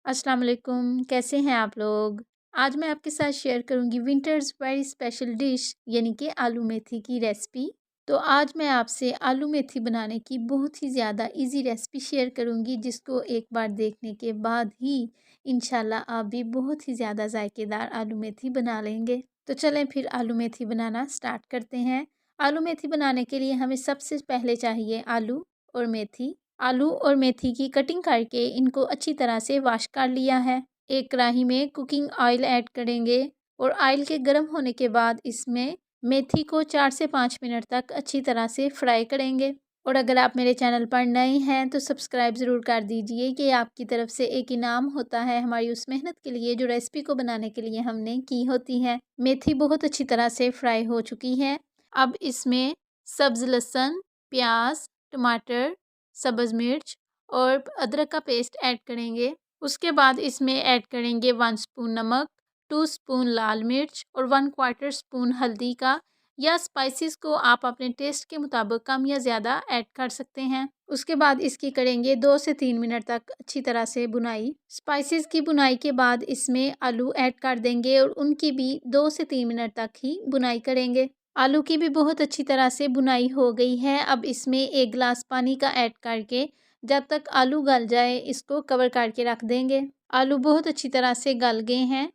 अस्सलाम वालेकुम, कैसे हैं आप लोग? आज मैं आपके साथ शेयर करूंगी विंटर्स वेरी स्पेशल डिश यानी कि आलू मेथी की रेसिपी। तो आज मैं आपसे आलू मेथी बनाने की बहुत ही ज़्यादा इजी रेसिपी शेयर करूंगी, जिसको एक बार देखने के बाद ही इंशाल्लाह आप भी बहुत ही ज़्यादा जायकेदार आलू मेथी बना लेंगे। तो चलें फिर आलू मेथी बनाना स्टार्ट करते हैं। आलू मेथी बनाने के लिए हमें सबसे पहले चाहिए आलू और मेथी। आलू और मेथी की कटिंग करके इनको अच्छी तरह से वॉश कर लिया है। एक कढ़ाई में कुकिंग ऑयल ऐड करेंगे और ऑयल के गर्म होने के बाद इसमें मेथी को 4 से 5 मिनट तक अच्छी तरह से फ्राई करेंगे। और अगर आप मेरे चैनल पर नए हैं तो सब्सक्राइब ज़रूर कर दीजिए कि आपकी तरफ से एक इनाम होता है हमारी उस मेहनत के लिए जो रेसिपी को बनाने के लिए हमने की होती है। मेथी बहुत अच्छी तरह से फ्राई हो चुकी है। अब इसमें सब्ज़ लहसुन, प्याज, टमाटर, सब्ज़ मिर्च और अदरक का पेस्ट ऐड करेंगे। उसके बाद इसमें ऐड करेंगे 1 स्पून नमक, 2 स्पून लाल मिर्च और 1/4 स्पून हल्दी का, या स्पाइसेस को आप अपने टेस्ट के मुताबिक कम या ज़्यादा ऐड कर सकते हैं। उसके बाद इसकी करेंगे 2 से 3 मिनट तक अच्छी तरह से बुनाई। स्पाइसेस की बुनाई के बाद इसमें आलू ऐड कर देंगे और उनकी भी 2 से 3 मिनट तक ही बुनाई करेंगे। आलू की भी बहुत अच्छी तरह से बुनाई हो गई है। अब इसमें 1 गिलास पानी का ऐड करके जब तक आलू गल जाए इसको कवर करके रख देंगे। आलू बहुत अच्छी तरह से गल गए हैं।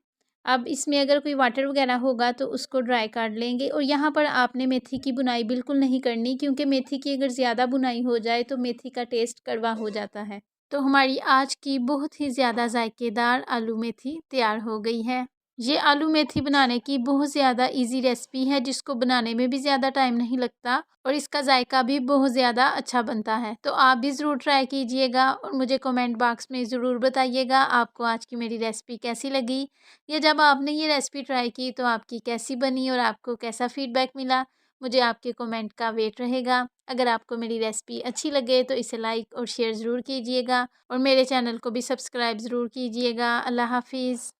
अब इसमें अगर कोई वाटर वगैरह होगा तो उसको ड्राई कर लेंगे। और यहाँ पर आपने मेथी की बुनाई बिल्कुल नहीं करनी, क्योंकि मेथी की अगर ज़्यादा बुनाई हो जाए तो मेथी का टेस्ट कड़वा हो जाता है। तो हमारी आज की बहुत ही ज़्यादा जायकेदार आलू मेथी तैयार हो गई है। ये आलू मेथी बनाने की बहुत ज़्यादा इजी रेसिपी है, जिसको बनाने में भी ज़्यादा टाइम नहीं लगता और इसका जायका भी बहुत ज़्यादा अच्छा बनता है। तो आप भी ज़रूर ट्राई कीजिएगा और मुझे कमेंट बॉक्स में ज़रूर बताइएगा आपको आज की मेरी रेसिपी कैसी लगी, या जब आपने ये रेसिपी ट्राई की तो आपकी कैसी बनी और आपको कैसा फीडबैक मिला। मुझे आपके कमेंट का वेट रहेगा। अगर आपको मेरी रेसिपी अच्छी लगे तो इसे लाइक और शेयर ज़रूर कीजिएगा और मेरे चैनल को भी सब्सक्राइब ज़रूर कीजिएगा। अल्लाह हाफिज़।